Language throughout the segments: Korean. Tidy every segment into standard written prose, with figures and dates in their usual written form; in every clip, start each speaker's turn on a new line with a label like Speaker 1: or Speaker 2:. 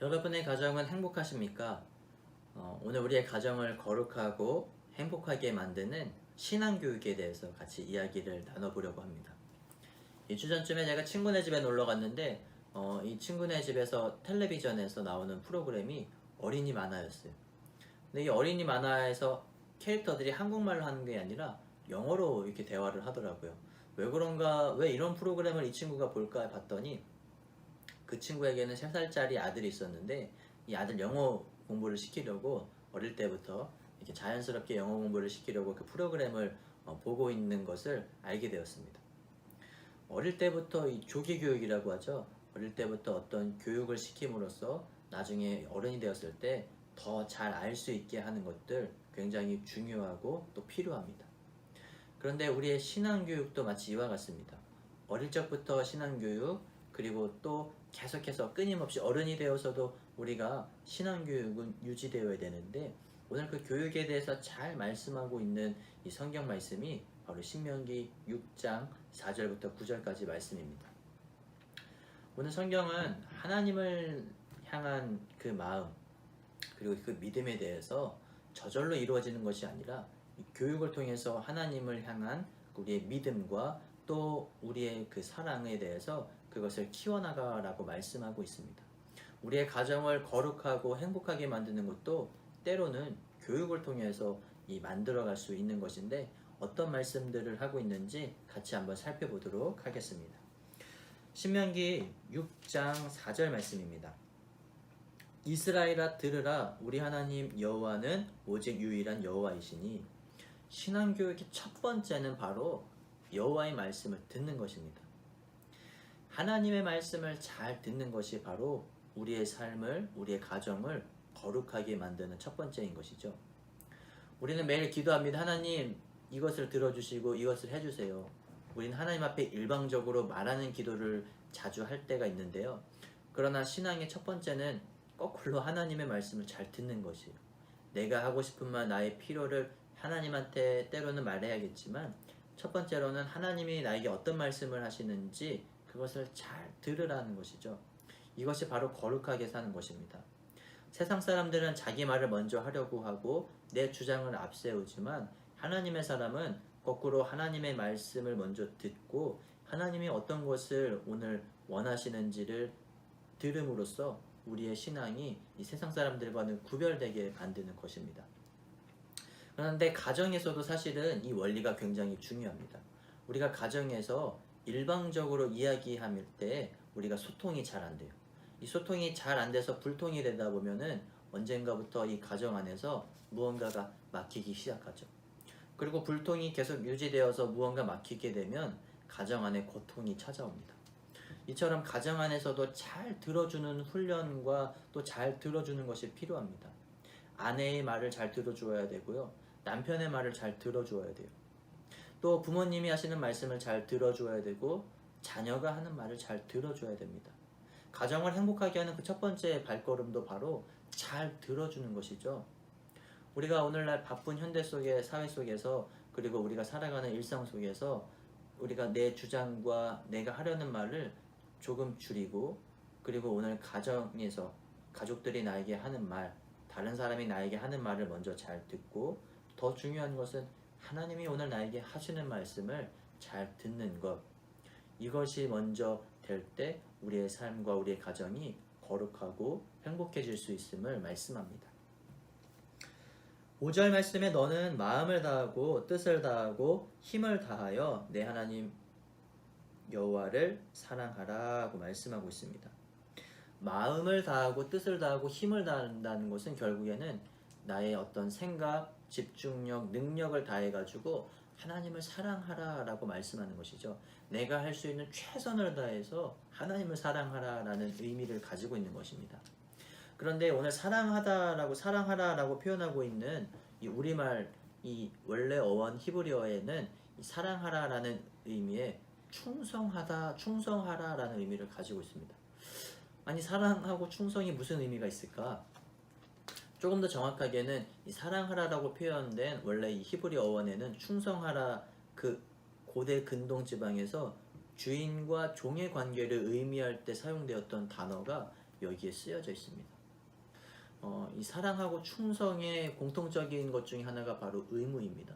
Speaker 1: 여러분의 가정은 행복하십니까? 오늘 우리의 가정을 거룩하고 행복하게 만드는 신앙교육에 대해서 같이 이야기를 나눠보려고 합니다. 2주 전쯤에 제가 친구네 집에 놀러 갔는데 이 친구네 집에서 텔레비전에서 나오는 프로그램이 어린이 만화였어요. 근데 이 어린이 만화에서 캐릭터들이 한국말로 하는 게 아니라 영어로 이렇게 대화를 하더라고요. 왜 그런가, 왜 이런 프로그램을 이 친구가 볼까 봤더니 그 친구에게는 3살짜리 아들이 있었는데 이 아들 영어 공부를 시키려고 어릴 때부터 이렇게 자연스럽게 영어 공부를 시키려고 그 프로그램을 보고 있는 것을 알게 되었습니다. 어릴 때부터 이 조기 교육이라고 하죠. 어릴 때부터 어떤 교육을 시킴으로써 나중에 어른이 되었을 때 더 잘 알 수 있게 하는 것들 굉장히 중요하고 또 필요합니다. 그런데 우리의 신앙교육도 마치 이와 같습니다. 어릴 적부터 신앙교육, 그리고 또 계속해서 끊임없이 어른이 되어서도 우리가 신앙교육은 유지되어야 되는데, 오늘 그 교육에 대해서 잘 말씀하고 있는 이 성경 말씀이 바로 신명기 6장 4절부터 9절까지 말씀입니다. 오늘 성경은 하나님을 향한 그 마음, 그리고 그 믿음에 대해서 저절로 이루어지는 것이 아니라 이 교육을 통해서 하나님을 향한 우리의 믿음과 또 우리의 그 사랑에 대해서 그것을 키워나가라고 말씀하고 있습니다. 우리의 가정을 거룩하고 행복하게 만드는 것도 때로는 교육을 통해서 만들어갈 수 있는 것인데, 어떤 말씀들을 하고 있는지 같이 한번 살펴보도록 하겠습니다. 신명기 6장 4절 말씀입니다. 이스라엘아 들으라, 우리 하나님 여호와는 오직 유일한 여호와이시니. 신앙교육의 첫 번째는 바로 여호와의 말씀을 듣는 것입니다. 하나님의 말씀을 잘 듣는 것이 바로 우리의 삶을, 우리의 가정을 거룩하게 만드는 첫 번째인 것이죠. 우리는 매일 기도합니다. 하나님, 이것을 들어주시고 이것을 해주세요. 우리는 하나님 앞에 일방적으로 말하는 기도를 자주 할 때가 있는데요. 그러나 신앙의 첫 번째는 거꾸로 하나님의 말씀을 잘 듣는 것이에요. 내가 하고 싶은 말, 나의 필요를 하나님한테 때로는 말해야겠지만, 첫 번째로는 하나님이 나에게 어떤 말씀을 하시는지 그것을 잘 들으라는 것이죠. 이것이 바로 거룩하게 사는 것입니다. 세상 사람들은 자기 말을 먼저 하려고 하고 내 주장을 앞세우지만, 하나님의 사람은 거꾸로 하나님의 말씀을 먼저 듣고 하나님이 어떤 것을 오늘 원하시는지를 들음으로써 우리의 신앙이 이 세상 사람들과는 구별되게 만드는 것입니다. 그런데 가정에서도 사실은 이 원리가 굉장히 중요합니다. 우리가 가정에서 일방적으로 이야기할 때 우리가 소통이 잘 안 돼요. 이 소통이 잘 안 돼서 불통이 되다 보면은 언젠가부터 이 가정 안에서 무언가가 막히기 시작하죠. 그리고 불통이 계속 유지되어서 무언가 막히게 되면 가정 안에 고통이 찾아옵니다. 이처럼 가정 안에서도 잘 들어주는 훈련과 또 잘 들어주는 것이 필요합니다. 아내의 말을 잘 들어주어야 되고요. 남편의 말을 잘 들어주어야 돼요. 또 부모님이 하시는 말씀을 잘 들어줘야 되고 자녀가 하는 말을 잘 들어줘야 됩니다. 가정을 행복하게 하는 그 첫 번째 발걸음도 바로 잘 들어주는 것이죠. 우리가 오늘날 바쁜 현대 속의 사회 속에서, 그리고 우리가 살아가는 일상 속에서 우리가 내 주장과 내가 하려는 말을 조금 줄이고, 그리고 오늘 가정에서 가족들이 나에게 하는 말, 다른 사람이 나에게 하는 말을 먼저 잘 듣고, 더 중요한 것은 하나님이 오늘 나에게 하시는 말씀을 잘 듣는 것, 이것이 먼저 될 때 우리의 삶과 우리의 가정이 거룩하고 행복해질 수 있음을 말씀합니다. 5절 말씀에 너는 마음을 다하고 뜻을 다하고 힘을 다하여 내 하나님 여호와를 사랑하라고 말씀하고 있습니다. 마음을 다하고 뜻을 다하고 힘을 다한다는 것은 결국에는 나의 어떤 생각, 집중력, 능력을 다해가지고 하나님을 사랑하라라고 말씀하는 것이죠. 내가 할 수 있는 최선을 다해서 하나님을 사랑하라라는 의미를 가지고 있는 것입니다. 그런데 오늘 사랑하라라고 표현하고 있는 이 우리말, 이 원래 어원 히브리어에는 이 사랑하라라는 의미의 충성하라라는 의미를 가지고 있습니다. 아니, 사랑하고 충성이 무슨 의미가 있을까? 조금 더 정확하게는 이 사랑하라라고 표현된 원래 이 히브리 어원에는 충성하라, 그 고대 근동 지방에서 주인과 종의 관계를 의미할 때 사용되었던 단어가 여기에 쓰여져 있습니다. 이 사랑하고 충성의 공통적인 것 중에 하나가 바로 의무입니다.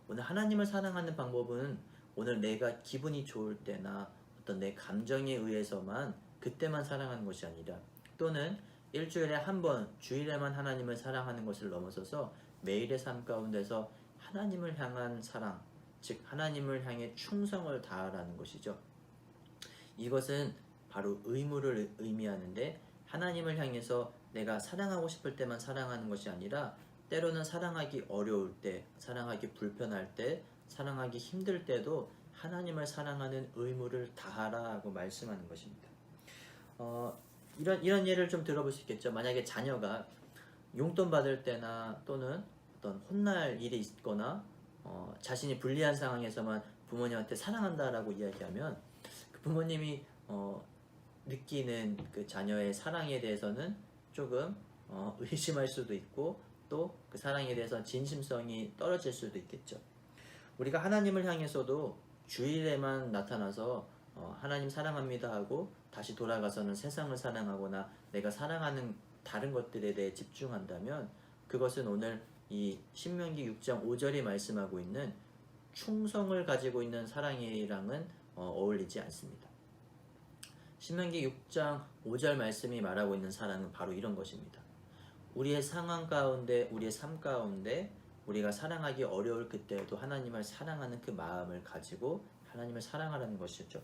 Speaker 1: 오늘 하나님을 사랑하는 방법은 오늘 내가 기분이 좋을 때나 어떤 내 감정에 의해서만 그때만 사랑하는 것이 아니라, 또는 일주일에 한 번, 주일에만 하나님을 사랑하는 것을 넘어서서 매일의 삶 가운데서 하나님을 향한 사랑, 즉 하나님을 향해 충성을 다하라는 것이죠. 이것은 바로 의무를 의미하는데, 하나님을 향해서 내가 사랑하고 싶을 때만 사랑하는 것이 아니라 때로는 사랑하기 어려울 때, 사랑하기 불편할 때, 사랑하기 힘들 때도 하나님을 사랑하는 의무를 다하라고 말씀하는 것입니다. 이런 예를 좀 들어볼 수 있겠죠. 만약에 자녀가 용돈 받을 때나 또는 어떤 혼날 일이 있거나 자신이 불리한 상황에서만 부모님한테 사랑한다라고 이야기하면, 그 부모님이 느끼는 그 자녀의 사랑에 대해서는 조금 의심할 수도 있고, 또 그 사랑에 대해서 진심성이 떨어질 수도 있겠죠. 우리가 하나님을 향해서도 주일에만 나타나서 하나님 사랑합니다 하고 다시 돌아가서는 세상을 사랑하거나 내가 사랑하는 다른 것들에 대해 집중한다면, 그것은 오늘 이 신명기 6장 5절이 말씀하고 있는 충성을 가지고 있는 사랑이랑은 어울리지 않습니다. 신명기 6장 5절 말씀이 말하고 있는 사랑은 바로 이런 것입니다. 우리의 상황 가운데, 우리의 삶 가운데 우리가 사랑하기 어려울 그때에도 하나님을 사랑하는 그 마음을 가지고 하나님을 사랑하라는 것이죠.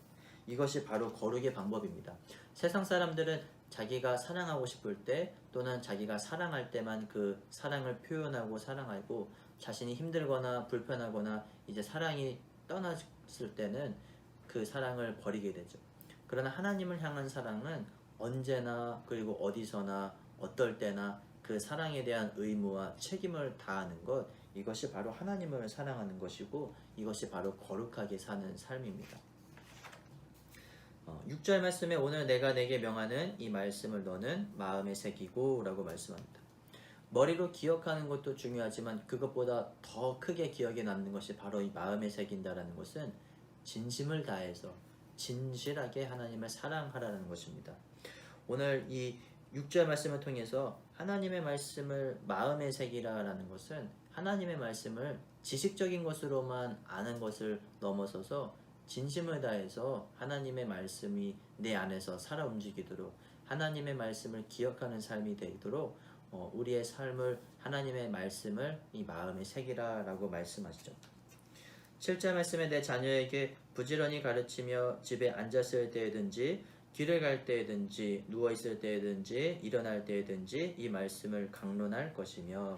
Speaker 1: 이것이 바로 거룩의 방법입니다. 세상 사람들은 자기가 사랑하고 싶을 때, 또는 자기가 사랑할 때만 그 사랑을 표현하고 사랑하고, 자신이 힘들거나 불편하거나 이제 사랑이 떠났을 때는 그 사랑을 버리게 되죠. 그러나 하나님을 향한 사랑은 언제나, 그리고 어디서나, 어떨 때나 그 사랑에 대한 의무와 책임을 다하는 것, 이것이 바로 하나님을 사랑하는 것이고, 이것이 바로 거룩하게 사는 삶입니다. 6절 말씀에 오늘 내가 내게 명하는 이 말씀을 너는 마음에 새기고 라고 말씀합니다. 머리로 기억하는 것도 중요하지만 그것보다 더 크게 기억에 남는 것이 바로 이 마음에 새긴다라는 것은 진심을 다해서 진실하게 하나님을 사랑하라는 것입니다. 오늘 이 6절 말씀을 통해서 하나님의 말씀을 마음에 새기라라는 것은 하나님의 말씀을 지식적인 것으로만 아는 것을 넘어서서 진심을 다해서 하나님의 말씀이 내 안에서 살아 움직이도록, 하나님의 말씀을 기억하는 삶이 되도록 우리의 삶을, 하나님의 말씀을 이 마음에 새기라라고 말씀하시죠. 7절 말씀에 내 자녀에게 부지런히 가르치며 집에 앉았을 때든지 길을 갈 때든지 누워있을 때든지 일어날 때든지 이 말씀을 강론할 것이며.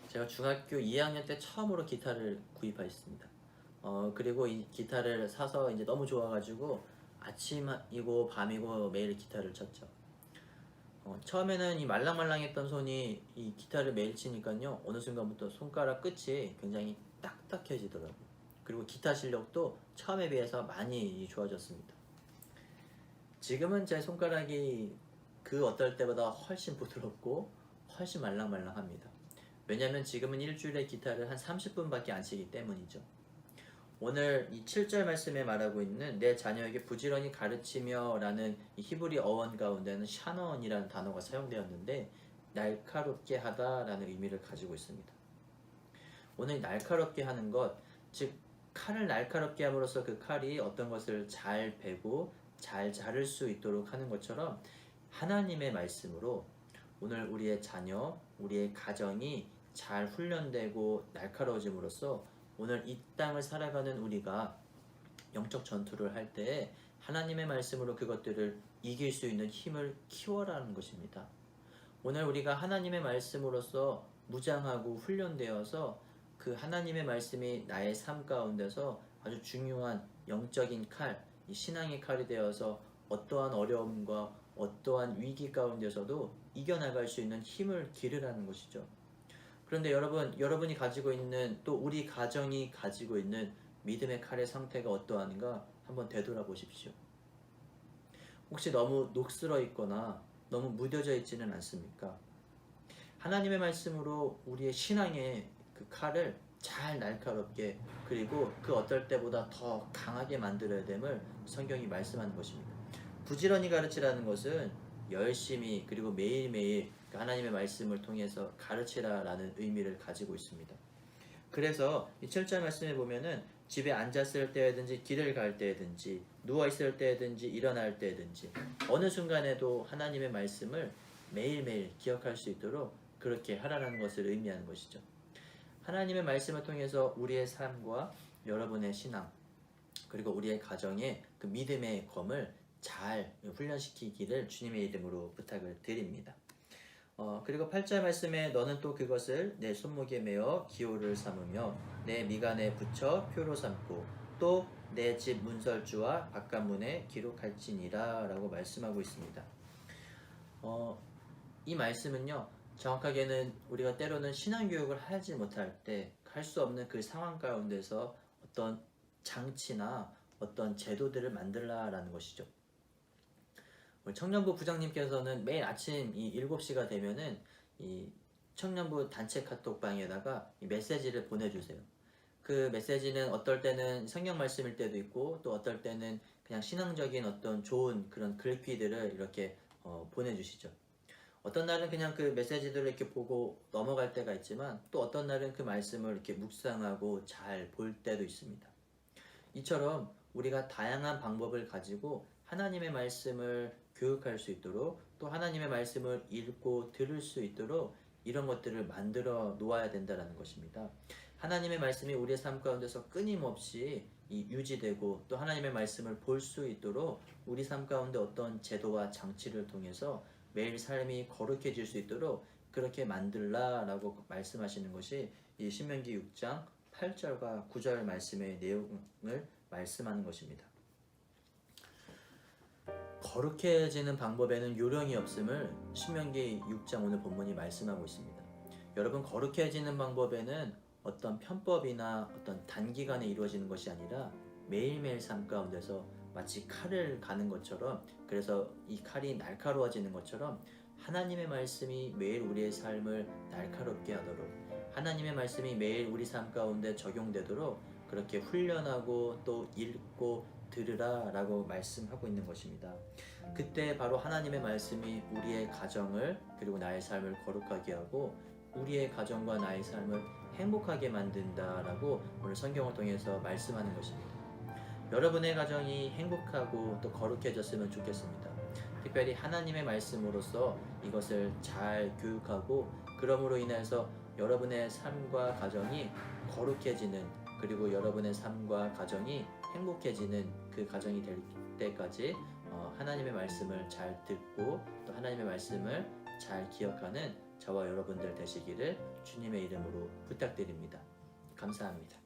Speaker 1: 제가 중학교 2학년 때 처음으로 기타를 구입하였습니다. 그리고 이 기타를 사서 이제 너무 좋아가지고 아침이고 밤이고 매일 기타를 쳤죠. 처음에는 이 말랑말랑했던 손이 이 기타를 매일 치니까요, 어느 순간부터 손가락 끝이 굉장히 딱딱해지더라고요. 그리고 기타 실력도 처음에 비해서 많이 좋아졌습니다. 지금은 제 손가락이 그 어떨 때보다 훨씬 부드럽고 훨씬 말랑말랑합니다. 왜냐하면 지금은 일주일에 기타를 한 30분밖에 안 치기 때문이죠. 오늘 이 7절 말씀에 말하고 있는 내 자녀에게 부지런히 가르치며 라는 이 히브리 어원 가운데는 샤넌이라는 단어가 사용되었는데, 날카롭게 하다 라는 의미를 가지고 있습니다. 오늘 날카롭게 하는 것, 즉 칼을 날카롭게 함으로써 그 칼이 어떤 것을 잘 베고 잘 자를 수 있도록 하는 것처럼, 하나님의 말씀으로 오늘 우리의 자녀, 우리의 가정이 잘 훈련되고 날카로워짐으로써 오늘 이 땅을 살아가는 우리가 영적 전투를 할 때 하나님의 말씀으로 그것들을 이길 수 있는 힘을 키워라는 것입니다. 오늘 우리가 하나님의 말씀으로써 무장하고 훈련되어서 그 하나님의 말씀이 나의 삶 가운데서 아주 중요한 영적인 칼, 이 신앙의 칼이 되어서 어떠한 어려움과 어떠한 위기 가운데서도 이겨나갈 수 있는 힘을 기르라는 것이죠. 그런데 여러분이 가지고 있는, 또 우리 가정이 가지고 있는 믿음의 칼의 상태가 어떠한가 한번 되돌아보십시오. 혹시 너무 녹슬어 있거나 너무 무뎌져 있지는 않습니까? 하나님의 말씀으로 우리의 신앙의 그 칼을 잘 날카롭게, 그리고 그 어떨 때보다 더 강하게 만들어야 됨을 성경이 말씀하는 것입니다. 부지런히 가르치라는 것은 열심히 그리고 매일매일 하나님의 말씀을 통해서 가르치라라는 의미를 가지고 있습니다. 그래서 이 7절 말씀에 보면은 집에 앉았을 때든지 길을 갈 때든지 누워있을 때든지 일어날 때든지 어느 순간에도 하나님의 말씀을 매일매일 기억할 수 있도록 그렇게 하라는 것을 의미하는 것이죠. 하나님의 말씀을 통해서 우리의 삶과 여러분의 신앙 그리고 우리의 가정의 그 믿음의 검을 잘 훈련시키기를 주님의 이름으로 부탁을 드립니다. 그리고 8절 말씀에 너는 또 그것을 내 손목에 메어 기호를 삼으며 내 미간에 붙여 표로 삼고 또 내 집 문설주와 바깥문에 기록할지니라 라고 말씀하고 있습니다. 이 말씀은요, 정확하게는 우리가 때로는 신앙교육을 하지 못할 때 할 수 없는 그 상황 가운데서 어떤 장치나 어떤 제도들을 만들라라는 것이죠. 청년부 부장님께서는 매일 아침 이 7시가 되면은 이 청년부 단체 카톡방에다가 이 메시지를 보내주세요. 그 메시지는 어떨 때는 성경 말씀일 때도 있고 또 어떨 때는 그냥 신앙적인 어떤 좋은 그런 글귀들을 이렇게 보내주시죠. 어떤 날은 그냥 그 메시지들을 이렇게 보고 넘어갈 때가 있지만 또 어떤 날은 그 말씀을 이렇게 묵상하고 잘 볼 때도 있습니다. 이처럼 우리가 다양한 방법을 가지고 하나님의 말씀을 교육할 수 있도록 또 하나님의 말씀을 읽고 들을 수 있도록 이런 것들을 만들어 놓아야 된다는 것입니다. 하나님의 말씀이 우리의 삶 가운데서 끊임없이 유지되고 또 하나님의 말씀을 볼 수 있도록 우리 삶 가운데 어떤 제도와 장치를 통해서 매일 삶이 거룩해질 수 있도록 그렇게 만들라라고 말씀하시는 것이 이 신명기 6장 8절과 9절 말씀의 내용을 말씀하는 것입니다. 거룩해지는 방법에는 요령이 없음을 신명기 6장 오늘 본문이 말씀하고 있습니다. 여러분, 거룩해지는 방법에는 어떤 편법이나 어떤 단기간에 이루어지는 것이 아니라 매일매일 삶 가운데서 마치 칼을 가는 것처럼, 그래서 이 칼이 날카로워지는 것처럼 하나님의 말씀이 매일 우리의 삶을 날카롭게 하도록, 하나님의 말씀이 매일 우리 삶 가운데 적용되도록 그렇게 훈련하고 또 읽고 들으라 라고 말씀하고 있는 것입니다. 그때 바로 하나님의 말씀이 우리의 가정을 그리고 나의 삶을 거룩하게 하고 우리의 가정과 나의 삶을 행복하게 만든다라고 오늘 성경을 통해서 말씀하는 것입니다. 여러분의 가정이 행복하고 또 거룩해졌으면 좋겠습니다. 특별히 하나님의 말씀으로서 이것을 잘 교육하고 그러므로 인해서 여러분의 삶과 가정이 거룩해지는, 그리고 여러분의 삶과 가정이 행복해지는 그 가정이 될 때까지 하나님의 말씀을 잘 듣고 또 하나님의 말씀을 잘 기억하는 저와 여러분들 되시기를 주님의 이름으로 부탁드립니다. 감사합니다.